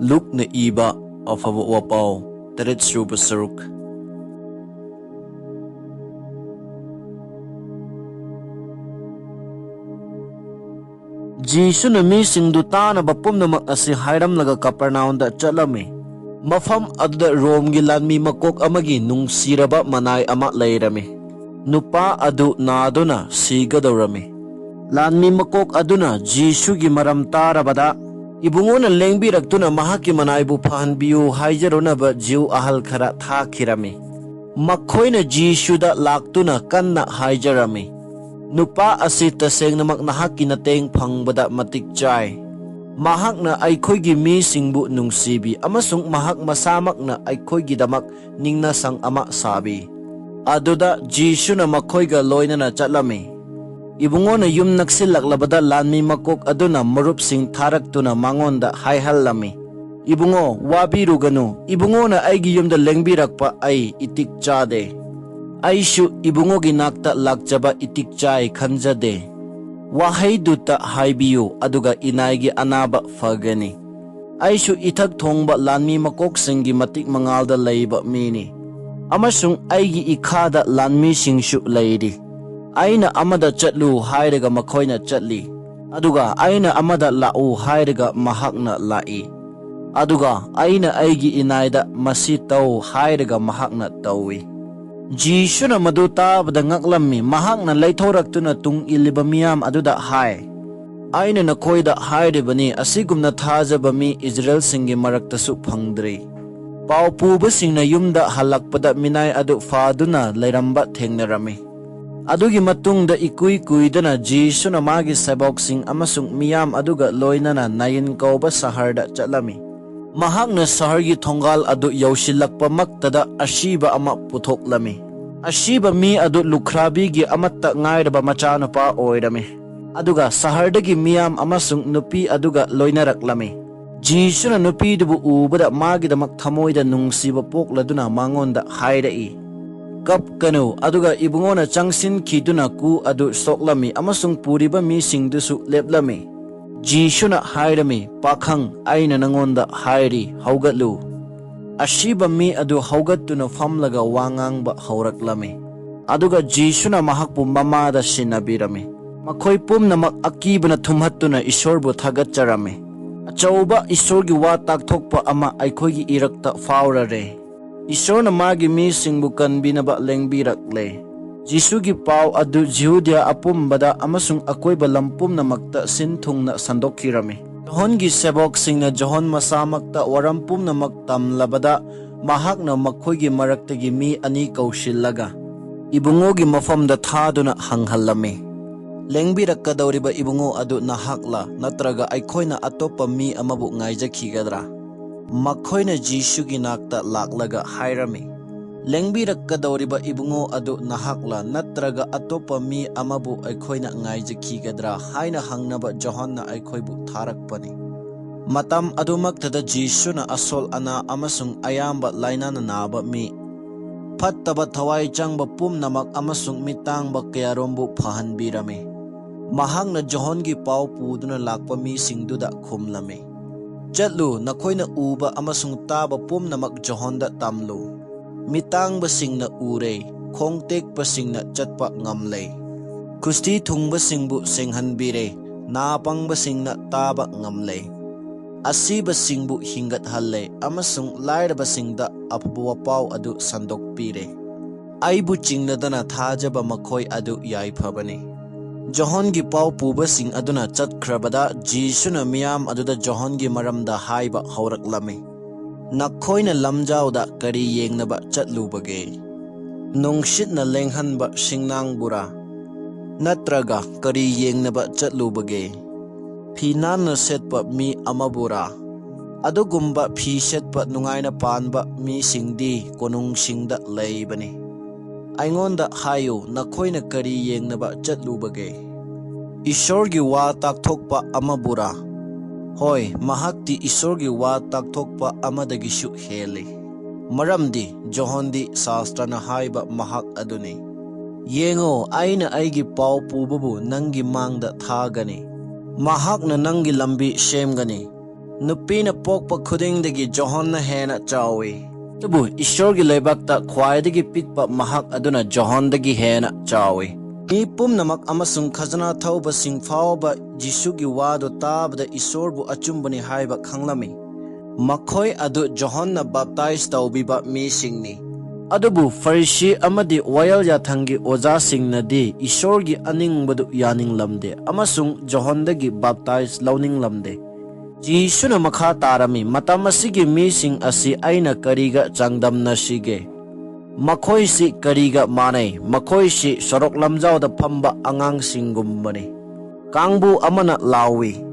Lukna iba afaba wapau tarit suba saruk. Jisu na misingdu tanaba pumnamak asi hairamlaga Kapernaumda chalami. Mafam aduda Romgi lanmi makok amagi nungsiraba manay ama layrami. Nupa adu naduna sigadawrami. Lanmi makok aduna Jisugi maram tarabada ibungo na lengbirakduna mahaki manaybu pahanbiyu haijarunaba jiu ahal khara thakirami. Makhoina Jisuda laktuna kanna haijarami. Nupa asi tasengnamak nahaki nateng phangbada matik chai. Mahak na aikhoigi misingbu nungsibi amasung mahak masamak na aikhoigi damak ningna sang ama sabi. Aduda Jisu na makhoiga loina na chatlami. Ibungo na yum naksilaklabada lanmi makok aduna marupsing tharaktuna mangonda haihallami. Ibungo wabiruganu, ibungo na aigi yumda lengbirakpa ay itik chade. Aishu ibungo ginakta lakjaba itik chai khanjade. Wahai duta haibiyu aduga inaigi anaba fagani. Aishu ithak thongba lanmi makok singi matik mangalda layba mini. Amasung aigi ikhada lanmi singshu layri. Aina amada chatlu hairaga makhoina chatli. Aduga aina amada lau hairaga mahakna lai. Aduga aina aigi inaida masitaw hairaga mahakna tawi. Jisu na madu tabada ngaklammi mahakna laythoraktuna tung iliba miyam aduda hai. Aina na koida hairibani asigumna thajaba mi Israel singi maraktasu phangdri. Pau puba singna yumda halakpada minay adu faduna layramba thengnarami. Adugi matungda ikui kuidana Jisu na magi sabok sing amasung miyam aduga loinana nayin kauba saharda chatlami. Mahakna sahargi thonggal adu yausilakpa maktada ashiba ama puthoklami. Ashiba mi adu lukrabigi amatta ngairaba machanapa oirami. Aduga sahardagi miyam amasung nupi aduga loinaraklami. Jisu na nupi dubu ubada magidamak thamoida nungsiba pokladuna mangonda hairai. Kap kanu aduga ibungona changsin khiduna ku adu soklami amasung puriba mi singdusu leplami. Jisu na hairami pakhang aina nangonda hairi haugatlu. Ashiba mi adu haugatuna famlaga wangangba hauraklami. Aduga Jisu na mahakpu mamada sinabirami. Makhoi pumnamak akibana thumhattuna Isorbu thagatcharami. Achauba Isorgi wa takthokpa ama aikhoigi irakta faurare. Isor na magi misingbu kanbinaba lengbirakle. Jisugi pau adu Judea apumbada amasung akoiba lampum na makta sinthungna sandokkirami. Johongi sebok singna Johon masamakta warampum na maktamlabada mahakna makhoigi maraktagi mi ani kausillaga. Ibungogi mafamda thaduna hanghallami. Lengbirakadawriba ibungo adu nahakla natraga aikhoina atopa mi amabu ngaijakhigadra. Makhoina Jisugi nakta laklaga hairami. Lengbirakadawriba ibungo adu nahakla natraga atopa mi amabu aikhoina ngaijakhigadra haina hangnaba Johonna aikhoibu tharakpani. Matam adumaktada Jisu na asol ana amasung ayamba lainana naba mi. Fattaba thawai changba pumnamak amasung mitangba kayarombu phahanbirami. Mahakna Johongi pau puduna lakpa mi singduda khumlami. Chatlu nakhoina uba amasung taba pumnamak Johonda tamlu. Mitangba singna ure, khongtekpa singna chatpa ngamle. Kusti thungba singbu senghanbire, napangba singna taba ngamle. Asiba singbu hingathalle amasung lairaba singda apabuwa pau adu sandokpire. Aibu chingnadana thajaba makhoi adu yaiphabani. Johongi pau puba sing aduna chatkrabada Jisu na miyam aduda Johongi maramda haiba hauraklami. Nakhoina lamjauda kari yengnaba chatlubage. Nungshitna lenghanba singnangbura. Natraga kari yengnaba chatlubage. Pinana setpa mi amabura. Adugumba phi setpa nungaina panba mi singdi konung singda laybani. Aingonda hayo nakhoina kari yengnaba chatlubage. Isorgi wa takthokpa amabura. Hoi mahakti Isorgi wa takthokpa amadagishu heli. Maramdi Johondi sastrana haiba mahak aduni. Yengo aina aigi pau pubabu nangi mangda thagani. Mahakna nangi lambi semgani. Nupina pokpa khudingdagi Johonna hena chawi. Tabu Ishorgi leibakta khwaidagi pikpa mahak aduna Johondagi hena chawi. Mi pumnamak amasung khazana thauba singfawba Jisugi wado tabda Isorbu achumbani haiba khanglami. Makhoi adu Johonna baptize taubiba mi singni. Adubu Pharisee amadi wayal yathangi oja singnadi Isorgi aningbadu yaninglamde amasung Johondagi baptize launinglamde. Jisuna makha tarami matam asigi mising asi aina kariga changdamna sige. Makhoi si kariga manai makhoi si sorok lamjao da phamba angang singumbani. Kangbu amana lawi.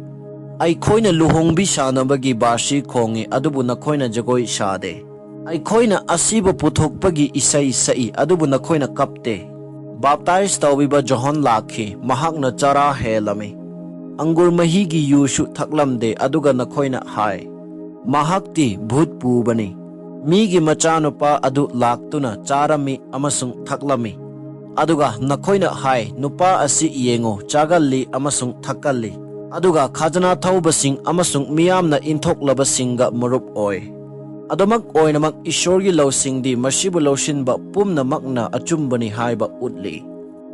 Aikhoina luhongbi sanabagi bashi khongi adubu nakhoina jagoi sade. Aikhoina asiba puthokpagi isai sai adubu nakhoina kapte. Baptize tawbiba Johon lakhi mahakna chara helami. Angur mahigi yushu thaklamde aduga nakhoina hai. Mahakti bhut pubani. Migi machanupa adu laktuna charami amasung thaklami. Aduga nakhoina hai nupa asi yengo chagalli amasung thakalli. Aduga khajana thaubasing amasung miyamna inthoklabasinga murup oi. Adumak oinamak Ishorgi lawsingdi masibu lawsinba pumnamakna achumbani haiba utli.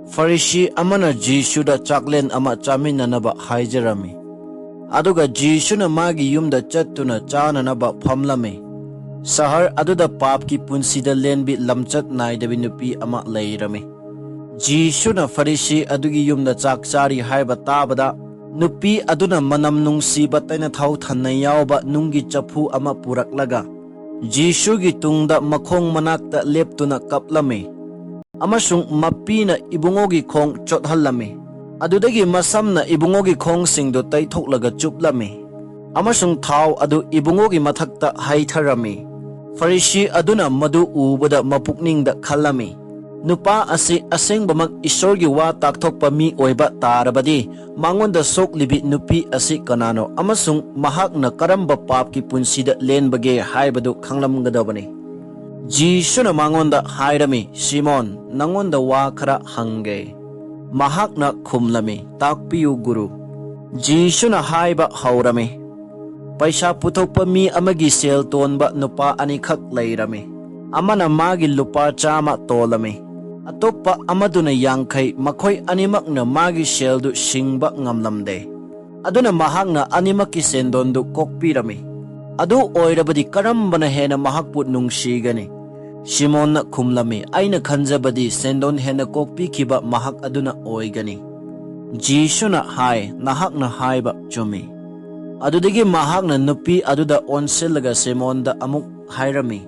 Pharisee amana Jisuda chaklen ama chaminanaba haijarami. Aduga Jisuna magi yumda chattuna chananaba phamlami. Sahar aduda papki punsida lenbi lamchat naidabi nupi ama leirami. Jisuna Pharisee adugi yumda chakchari haiba tabada nupi aduna manam nungsiba taina thau thanna yawba nungi chapu ama puraklaga. Jisugi tungda makhong manakta leptuna kaplami. Amasung mapina ibungogi khong chothallami. Adudagi masamna ibungogi khong singdo taithoklaga chuplami. Amasung thau adu ibungogi mathakta haitharami. Pharisee aduna madu ubada mapukningda khallami. Nupa asi asengbamak Isorgi wa takthokpa mi oiba tarabadi mangonda soklibi nupi asi kanano amasung mahakna karamba papki punsida lenbage haibadu khanglamgadabani. Jisuna mangonda hairami Simon nangonda wa khara hange. Mahakna khumlami takpiyu guru. Jisuna haiba haurami. Paisa puthokpa mi amagi sel tonba nupa anikhak leirami. Amana magi lupa chama tolami. Atoppa amaduna yangkai makhoi animakna magi seldu singba ngamlamde. Aduna mahakna animaki sendondu kokpirami. Adu oirabadi karambana hena mahakput nungsigani. Simon khumlami aina khanjabadi sendon hena kokpi kiba mahak aduna oigani. Jisuna hai nahakna haiba chumi. Adudagi mahakna nupi aduda onsilaga Simonda amuk hairami.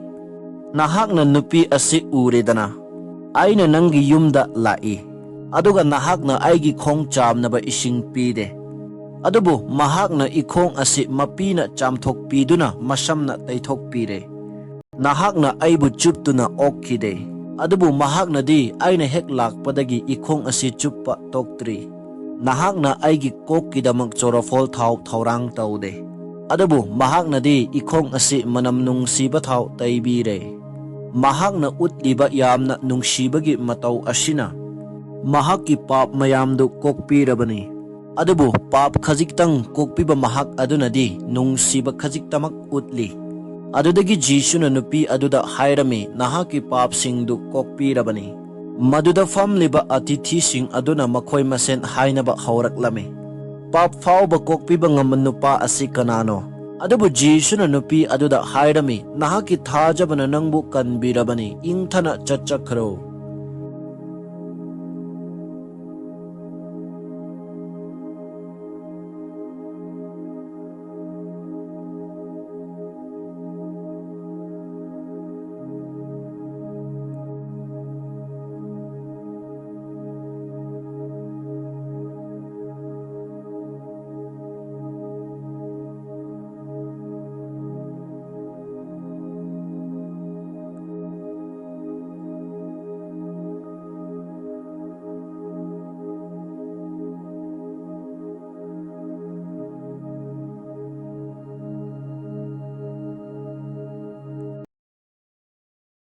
Nahakna nupi asi uredana. Aina nangi yumda lai. Aduga nahakna aigi khong chamnaba ising pide. Adubu mahakna ikhong asi mapina chamthok piduna masamna taithok pire. Nahakna aibu chuptuna okkide. Adubu mahakna di aina hek lakpadagi ikhong asi chuppa toktri. Nahakna aigi kokkidamak chorofol thau thaurang taude. Adubu mahakna di ikhong asi manam nungsiba thau taibire. Mahakna utliba yamna nungsibagi matau asina. Mahaki pap mayamdu kokpirabani. Adubu pap khajiktang kokpiba mahak aduna di nungsiba khajiktamak utli. Adudagi Jisuna nupi aduda hairami nahaki pap singdu kokpirabani. Maduda famliba atithi sing aduna makhoi masen hainaba hauraklami. Pap fawba kokpiba ngamanupa asi kanano. Adubu Jisuna nupi aduda hairami nahaki thajabana nangbu kanbirabani ingthana chachakro.